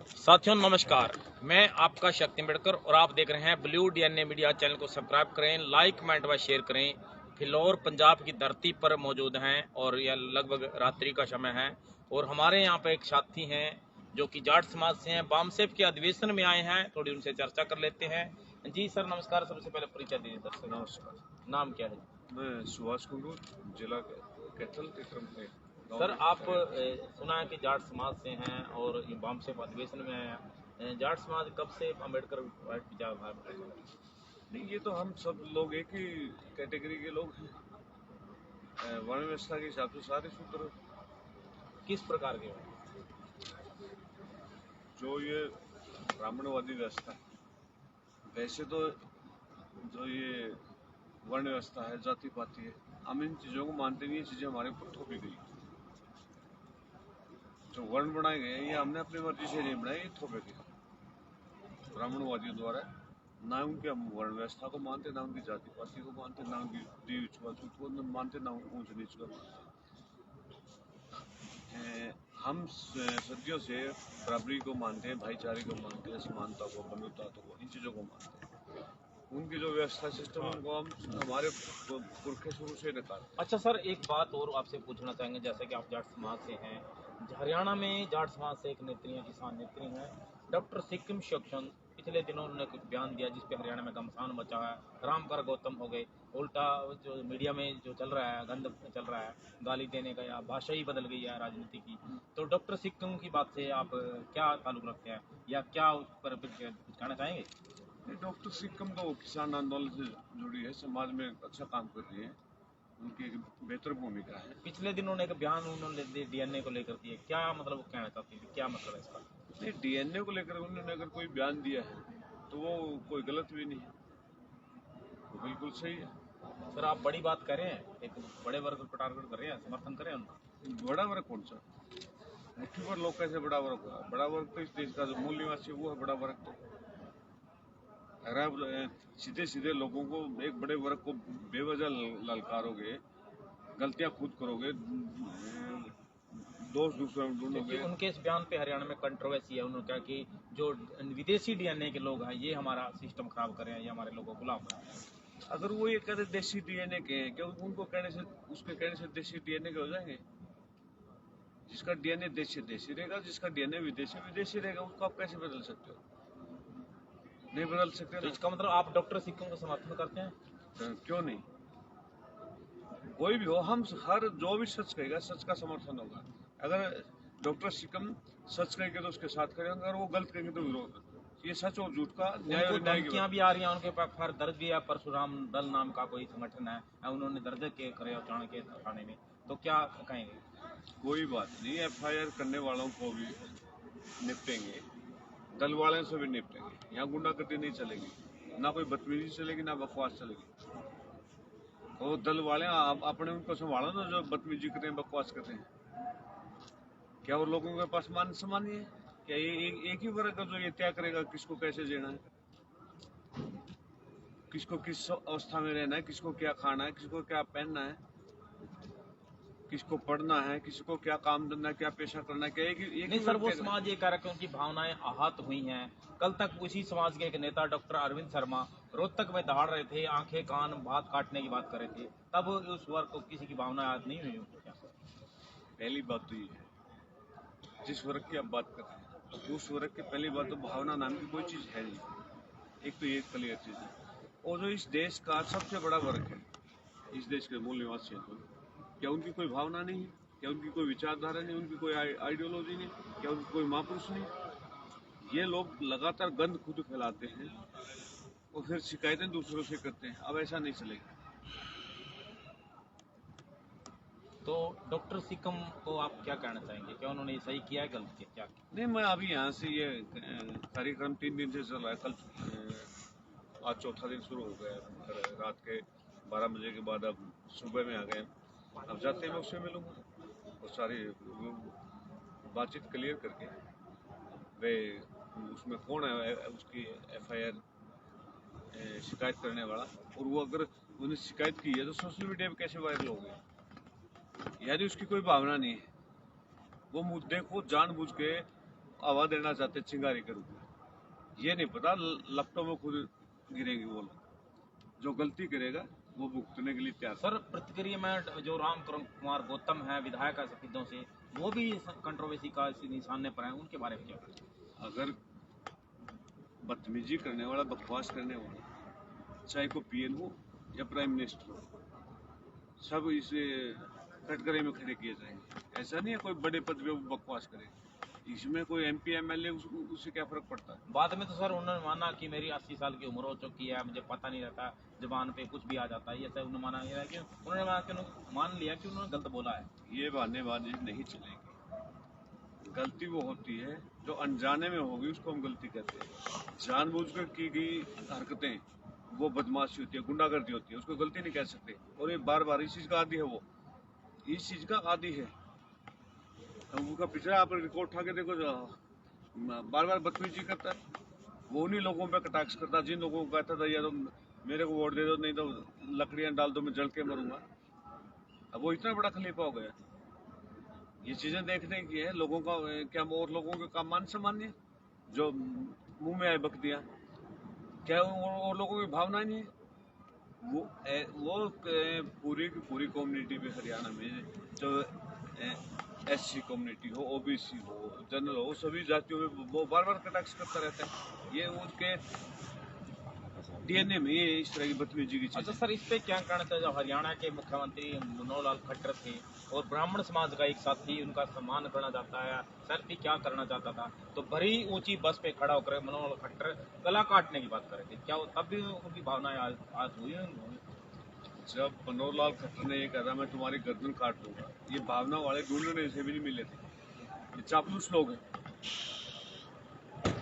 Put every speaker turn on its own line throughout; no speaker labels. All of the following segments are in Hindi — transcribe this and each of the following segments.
साथियों नमस्कार, मैं आपका शक्ति अम्बेडकर और आप देख रहे हैं ब्लू डीएनए मीडिया। चैनल को सब्सक्राइब करें, लाइक कमेंट व शेयर करें। फिलौर पंजाब की धरती पर मौजूद हैं और यह लगभग रात्रि का समय है और हमारे यहाँ पर एक साथी हैं जो कि जाट समाज से हैं, बामसेफ के अधिवेशन में आए हैं। थोड़ी उनसे चर्चा कर लेते हैं। जी सर नमस्कार। सबसे पहले परिचय दीजिए दर्शक।
नमस्कार।
नाम क्या है?
मैं सुभाष कुंडू, जिला कैथल के क्रम में
सर आप सुना है कि जाट समाज से हैं और ये बामसेफ अधिवेशन में आए हैं। जाट समाज कब से अम्बेडकर विचार
नहीं, ये तो हम सब लोग एक ही कैटेगरी के लोग हैं। वर्ण व्यवस्था के हिसाब से सारे सूत्र
किस प्रकार के?
जो ये ब्राह्मणवादी व्यवस्था है, वैसे तो जो ये वर्ण व्यवस्था है, जाति पाति है, हम इन चीज़ों को मानते नहीं। ये चीज़ें हमारे ऊपर थोपी गई। जो वर्ण बनाए गए हैं ये हमने अपनी मर्जी से नहीं बनाए, ये थोपे गए ब्राह्मणवादियों द्वारा। ना उनके हम वर्ण व्यवस्था को मानते, ना उनकी जाति पाति को मानते, ना उनकी देवी छुआछूत को मानते, ना ऊंच नीच को मानते। हम सदियों से बराबरी को मानते हैं, भाईचारे को मानते हैं, समानता को, बंधुता को, इन चीज़ों को मानते हैं। उनकी जो व्यवस्था सिस्टम है उनको हम हमारे पुरखे शुरू से निकालते हैं।
अच्छा सर, एक बात और आपसे पूछना चाहेंगे। जैसे कि आप जाट समाज से हैं, हरियाणा में जाट समाज से एक नेत्री हैं, किसान नेत्री हैं, डॉक्टर सिक्किम शोक्शन। पिछले दिनों उन्होंने कुछ बयान दिया जिसपे हरियाणा में घमासान मचा है। रामकर गौतम हो गए, उल्टा जो मीडिया में जो चल रहा है, गंद चल रहा है, गाली देने का या भाषा ही बदल गई है राजनीति की। तो डॉक्टर सिक्किम की बात से आप क्या ताल्लुक रखते हैं या क्या उस पर कुछ कहना चाहेंगे?
डॉक्टर सिक्किम तो किसान आंदोलन से जुड़ी है, समाज में अच्छा काम कर रही है, उनकी एक बेहतर भूमिका है।
पिछले दिनों ने एक बयान उन्होंने डीएनए को लेकर दिए, क्या मतलब कहना चाहती थी, क्या मतलब है इसका?
नहीं, डीएनए को लेकर उन्होंने अगर कोई बयान दिया है तो वो कोई गलत भी नहीं है, वो बिल्कुल सही है।
सर आप बड़ी बात कर रहे हैं, एक बड़े वर्ग को टारगेट कर रहे हैं, समर्थन करें उनका।
बड़ा वर्ग कौन सा? मुट्ठी भर लोग कैसे बड़ा वर्ग हुआ? बड़ा वर्ग तो इस देश का जो मूल निवासी वो है बड़ा वर्ग। तो अगर आप सीधे सीधे लोगों को, एक बड़े वर्ग को बेवजह ललकारोगे, गलतियां खुद करोगे, दोष दूसरों में ढूंढोगे।
उनके इस बयान पे हरियाणा में कंट्रोवर्सी है। उन्होंने कहा कि जो विदेशी डीएनए के लोग हैं ये हमारा सिस्टम खराब कर रहे हैं, ये हमारे लोगों को गुलाम बना रहे हैं।
अगर वो ये कहते देशी डीएनए के हैं, क्या उनको कहने से, उसके कहने से देशी डीएनए के हो जाएंगे? जिसका डीएनए देशी देशी रहेगा, जिसका डीएनए विदेशी विदेशी रहेगा, उसको आप कैसे बदल सकते हो? नहीं बदल सकते।
तो इसका मतलब आप डॉक्टर सिक्किम को समर्थन करते हैं?
तो क्यों नहीं? कोई भी हो, हम हर जो भी सच कहेगा सच का समर्थन होगा। अगर डॉक्टर सिक्किम सच कहेंगे तो उसके साथ करेंगे, अगर वो गलत कहेंगे तो विरोध। ये सच और झूठ का न्याय और न्याय की
भी आ रही हैं। उनके पास फिर दर्ज भी है, परशुराम दल नाम का कोई संगठन है, उन्होंने दर्ज के करे चाणक्य थाने में। तो क्या कहेंगे?
कोई बात नहीं, एफआईआर करने वालों को भी निपटेंगे, दल वाले से भी निपटेंगे। यहाँ गुंडागर्दी नहीं चलेगी, ना कोई बदतमीजी चलेगी, ना बकवास चलेगी। वो दल वाले अपने उनको संभालो ना, जो बदतमीजी करते हैं, बकवास करते हैं। क्या वो लोगों के पास मान सम्मान है? क्या ये एक ही वर्ग का जो ये तय करेगा किसको कैसे जीना है, किसको किस अवस्था में रहना है, किसको क्या खाना है, किसको क्या पहनना है, किसको पढ़ना है, किसी को क्या काम धंधा, क्या पेशा करना है? क्या एक
नहीं सर, वो समाज ये कह रहा है, उनकी भावनाएं आहत हुई हैं। कल तक उसी समाज के एक नेता डॉक्टर अरविंद शर्मा रोहतक में दहाड़ रहे थे, आंखें कान बात काटने की बात कर रहे थे, तब उस वर्ग को किसी की भावना आहत नहीं हुई?
पहली बात तो ये है, जिस वर्ग की आप बात कर रहे हैं उस वर्ग की पहली बात तो भावना नाम की कोई चीज है नहीं। एक तो ये क्लियर चीज है। और जो इस देश का सबसे बड़ा वर्ग है, इस देश के मूल निवासी हैं, क्या उनकी कोई भावना नहीं है? क्या उनकी कोई विचारधारा नहीं? उनकी कोई आइडियोलॉजी नहीं? क्या उनकी कोई महापुरुष नहीं? ये लोग लगातार गंद खुद फैलाते हैं और फिर शिकायतें दूसरों से करते हैं। अब ऐसा नहीं चलेगा।
तो डॉक्टर सिक्किम को आप क्या कहना चाहेंगे? क्या उन्होंने सही किया है, गलत किया, क्या?
नहीं, मैं अभी यहाँ से ये कार्यक्रम 3 दिन से चल रहा है। कल आज चौथा दिन शुरू हो गया। रात के 12 बजे के बाद अब सुबह में आ गए। अब जाते हैं मैं उससे मिलूंगा और सारी बातचीत क्लियर करके वे उसमें कौन है उसकी एफआईआर शिकायत करने वाला, और वो अगर उन्हें शिकायत की है तो सोशल मीडिया पे कैसे वायरल हो गया? यानी उसकी कोई भावना नहीं है। वो मुद्दे को जानबूझ के हवा देना चाहते, चिंगारी के रूप में। ये नहीं पता लपटों में खुद गिरेंगे वो लोग। जो गलती करेगा वो भुगतने के लिए तैयार।
सर प्रतिक्रिया में जो राम कुमार गौतम है विधायक है सफीदों से, वो भी कंट्रोवर्सी का निशाने पर है, उनके बारे में क्या?
अगर बदतमीजी करने वाला, बकवास करने वाला, चाहे को पीएन हो या प्राइम मिनिस्टर हो, सब इसे कटघरे में खड़े किए जाएंगे। ऐसा नहीं है कोई बड़े पद पे बकवास करे, इसमें कोई एमपी एमएलए उससे क्या फर्क पड़ता है।
बाद में तो सर उन्होंने माना कि मेरी 80 साल की उम्र हो चुकी है, मुझे पता नहीं रहता, जबान पे कुछ भी आ जाता है, ये सब उन्होंने माना। ये कि उन्होंने मान लिया कि उन्होंने गलत बोला है।
ये बहानेबाजी नहीं चलेगी। गलती वो होती है जो अनजाने में होगी, उसको हम गलती कहते हैं। जानबूझकर की गई हरकतें वो बदमाशी होती है, गुंडागर्दी होती है, उसको गलती नहीं कह सकते। और ये बार बार इस चीज का आदी है, वो इस चीज का आदी है। उनका पिछड़ा आप रिकॉर्ड उठा के देखो, बार बार बदतमीजी करता है। वो उन्हीं लोगों पे कटाक्ष करता है जिन लोगों को कहता था या तो मेरे को वोट दे दो, नहीं तो लकड़ियां डाल दो, मैं जल के मरूंगा। अब वो इतना बड़ा खलीफा हो गया। ये चीजें देखने की है लोगों का। क्या और लोगों के काम मान सम्मान्य जो मुंह में आए बकदियां, क्या और लोगों की भावना नहीं है? वो पूरी की पूरी कम्युनिटी पे हरियाणा में जो एससी कम्युनिटी हो, ओबीसी हो, जनरल हो, सभी जातियों में वो बार बार कटाक्ष करता रहता है। ये उनके डीएनए में ये इस तरह की बदतमीजी की चीज।
अच्छा सर, इस पे क्या कहना चाहिए? जब हरियाणा के मुख्यमंत्री मनोहर लाल खट्टर थे और ब्राह्मण समाज का एक साथी उनका सम्मान करना चाहता है, सर भी क्या करना चाहता था, तो बड़ी ऊंची बस पे खड़ा होकर मनोहर लाल खट्टर गला काटने की बात कर रहे थे, क्या तब भी उनकी भावनाएं आज हुई?
जब मनोहर लाल खट्टर ने ये कहा मैं तुम्हारी गर्दन काट दूंगा, ये भावना वाले ढूंढने से भी नहीं मिले थे। ये चापलूस लोग हैं,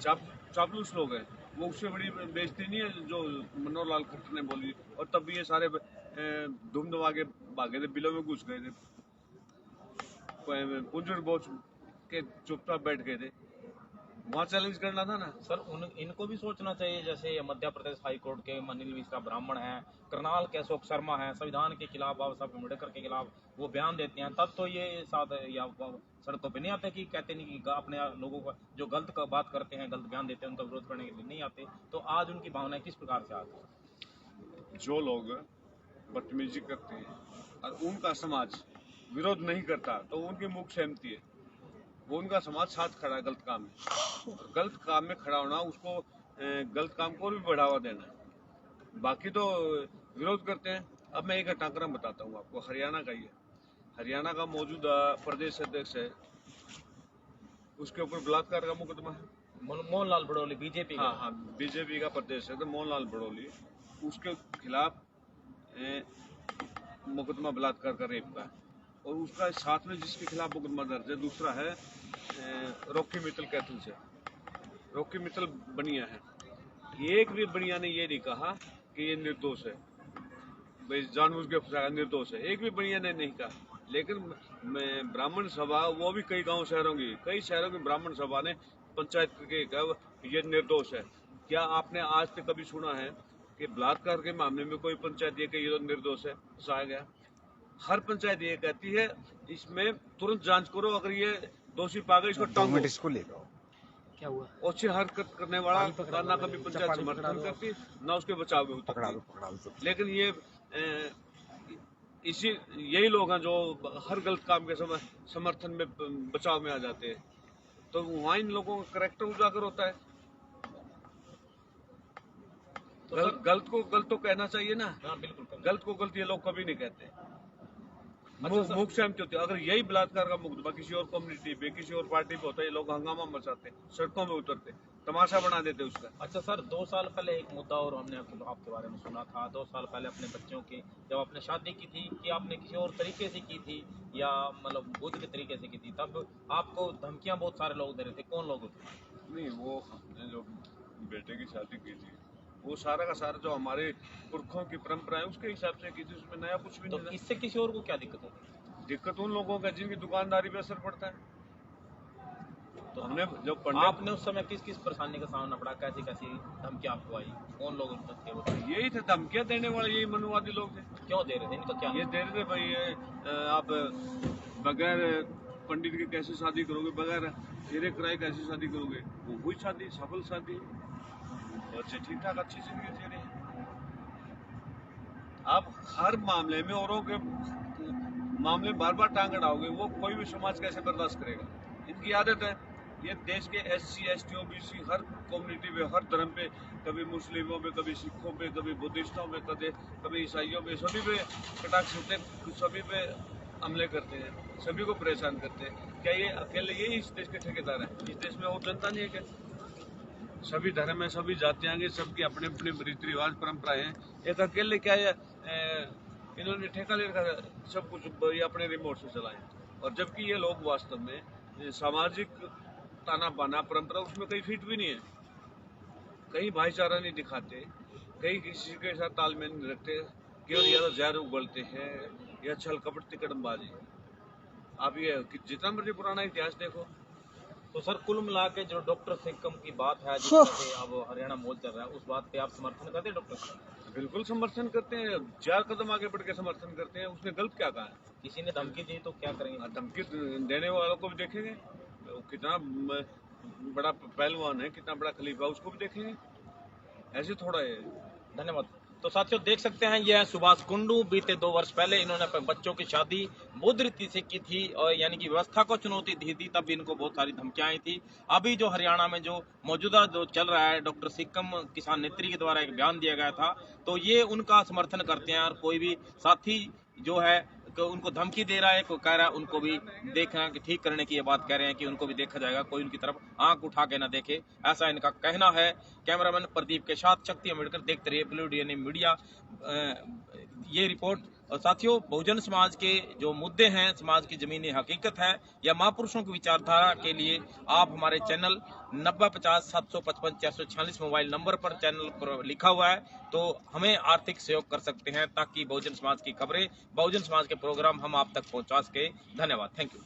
चापलूस लोग हैं। वो उससे बड़ी बेइज्जती नहीं है जो मनोहर लाल खट्टर ने बोली। और तब भी ये सारे धूम धमा के भागे थे, बिलों में घुस गए थे, पुंजर बोझ के चुपचाप बैठ गए थे। वहाँ चैलेंज करना था ना
सर। इनको भी सोचना चाहिए, जैसे मध्य प्रदेश हाईकोर्ट के अनिल मिश्रा ब्राह्मण हैं, करनाल के अशोक शर्मा हैं, संविधान के खिलाफ, बाबा साहब अम्बेडकर के खिलाफ वो बयान देते हैं, तब तो ये साथ या सड़कों पे नहीं आते कि कहते नहीं कि अपने लोगों को जो गलत बात करते हैं, गलत बयान देते हैं, उनका विरोध करने के लिए नहीं आते। तो आज उनकी भावनाएं किस प्रकार से आती है?
जो लोग बदतमीजी करते हैं और उनका समाज विरोध नहीं करता तो उनकी मुख सहमति है, वो उनका समाज साथ खड़ा है गलत काम में। गलत काम में खड़ा होना, उसको गलत काम को भी बढ़ावा देना, बाकी तो विरोध करते हैं। अब मैं एक घटनाक्रम बताता हूँ आपको, हरियाणा का ही है। हरियाणा का मौजूदा प्रदेश अध्यक्ष है, उसके ऊपर बलात्कार का मुकदमा है।
मोहनलाल बड़ोली बीजेपी,
हाँ, बीजेपी का प्रदेश है तो मोहनलाल बड़ोली, उसके खिलाफ मुकदमा बलात्कार का, रेप का। और उसका साथ में जिसके खिलाफ मुकदमा दर्ज है दूसरा है रॉकी मित्तल कैथल से। रॉकी मित्तल बनिया है। एक भी बनिया ने ये नहीं कहा कि ये निर्दोष है, भाई जानबूझ के फंसाया, निर्दोष है, एक भी बनिया ने नहीं कहा। लेकिन ब्राह्मण सभा, वो भी कई गांव शहरों की, कई शहरों की ब्राह्मण सभा ने पंचायत करके कहा ये निर्दोष है। क्या आपने आज तक कभी सुना है कि बलात्कार के मामले में कोई पंचायत ये कि ये तो निर्दोष है, फंसाया गया? हर पंचायत ये कहती है इसमें तुरंत जांच करो, अगर ये दोषी पा गए इसको टांगो।
इसको ले लो। क्या हुआ?
अच्छी हरकत करने वाला का ना कभी पंचायत समर्थन करती ना उसके बचाव में उतरती। लेकिन ये यही लोग हैं जो हर गलत काम के समय समर्थन में, बचाव में आ जाते हैं। तो वहाँ इन लोगों का करैक्टर उजागर होता है। तो गलत को गलत तो कहना चाहिए ना।
हाँ बिल्कुल,
गलत को गलत ये लोग कभी नहीं कहते। मुख सहमति होती है। अगर यही बलात्कार का मुकदमा किसी और कम्युनिटी पे, किसी और पार्टी पे होता है, ये लोग हंगामा मचाते, सड़कों में उतरते, तमाशा बना देते उसका।
अच्छा सर, 2 साल पहले एक मुद्दा और हमने आपके बारे में सुना था। 2 साल पहले अपने बच्चों की जब आपने शादी की थी, कि आपने किसी और तरीके से की थी या मतलब बुद्ध के तरीके से की थी, तब आपको धमकियां बहुत सारे लोग दे रहे थे। कौन लोग थे?
नहीं, वो हमने जो बेटे की शादी की थी वो सारा का सारा जो हमारे पुरखों की परंपरा है उसके हिसाब से की थी, उसमें नया कुछ भी
तो
नहीं।
इससे किसी और को क्या दिक्कत होती है?
दिक्कत उन लोगों का जिनकी दुकानदारी पे असर पड़ता है। तो हमने जब
आपने उस समय किस किस परेशानी का सामना पड़ा, कैसी कैसी धमकी आपको आई, कौन लोग थे वो?
यही थे धमकियां देने वाले, यही मनुवादी लोग थे।
क्यों दे रहे थे? इनका क्या?
ये दे रहे थे भाई आप बगैर पंडित के कैसे शादी करोगे, बगैर फिर एक राय कैसी शादी करोगे? वो हुई शादी, सफल शादी, बच्चे ठीक ठाक अच्छी जिंदगी जी रहे हैं। आप हर मामले में औरों के मामले बार बार टांग अड़ाओगे, वो कोई भी समाज कैसे बर्दाश्त करेगा? इनकी आदत है। ये देश के SC ST OBC हर कम्युनिटी में, हर धर्म पे, कभी मुस्लिमों में, कभी सिखों पे, कभी बुद्धिस्टों में, कभी ईसाइयों में, सभी पे कटाक्ष होते हैं, सभी पे हमले करते हैं, सभी को परेशान करते हैं। क्या ये अकेले यही इस देश के ठेकेदार हैं? इस देश में और जनता नहीं है क्या? सभी धर्म है, सभी जातियां हैं, सबकी अपने अपने रीति रिवाज परंपराएं हैं। एक अकेले क्या है, इन्होंने ठेका ले रखा है, सब कुछ ये अपने रिमोट से चलाएं। और जबकि ये लोग वास्तव में सामाजिक ताना बाना परंपरा उसमें कहीं फिट भी नहीं है, कहीं भाईचारा नहीं दिखाते, कहीं किसी के साथ तालमेल नहीं रखते, केवल या तो जहर उगलते हैं या छल कपट तिकड़मबाजी। आप ये जितना मर्जी पुराना इतिहास देखो।
तो सर कुल मिला के जो डॉक्टर सिक्कम की बात है जिससे अब हरियाणा मॉल चल रहा है, उस बात पे आप समर्थन करते हैं डॉक्टर?
बिल्कुल समर्थन करते हैं, 4 कदम आगे बढ़ के समर्थन करते हैं। उसने गलत क्या कहा है?
किसी ने धमकी दी तो क्या करेंगे?
धमकी देने वालों को भी देखेंगे, वो कितना बड़ा पहलवान है, कितना बड़ा खलीफा, उसको भी देखेंगे। ऐसे थोड़ा है।
धन्यवाद। तो साथियों देख सकते हैं यह सुभाष कुंडू बीते 2 वर्ष पहले इन्होंने अपने बच्चों की शादी बौद्ध रीति से की थी, और यानी कि व्यवस्था को चुनौती दी थी, तब इनको बहुत सारी धमकियां आई थी। अभी जो हरियाणा में जो मौजूदा जो चल रहा है, डॉक्टर सिक्कम किसान नेत्री के द्वारा एक बयान दिया गया था, तो ये उनका समर्थन करते हैं। और कोई भी साथी जो है उनको धमकी दे रहा है, कोई कह रहा है उनको भी देखना कि ठीक करने की ये बात कह रहे हैं कि उनको भी देखा जाएगा, कोई उनकी तरफ आंख उठा के ना देखे, ऐसा इनका कहना है। कैमरामैन प्रदीप के साथ शक्ति अम्बेडकर, देखते रहिए ब्लू DNA मीडिया। ये रिपोर्ट। और साथियों बहुजन समाज के जो मुद्दे हैं, समाज की जमीनी हकीकत है या महापुरुषों की विचारधारा के लिए आप हमारे चैनल 9050 755 446 मोबाइल नंबर पर चैनल पर लिखा हुआ है, तो हमें आर्थिक सहयोग कर सकते हैं ताकि बहुजन समाज की खबरें, बहुजन समाज के प्रोग्राम हम आप तक पहुंचा सके। धन्यवाद। Thank you.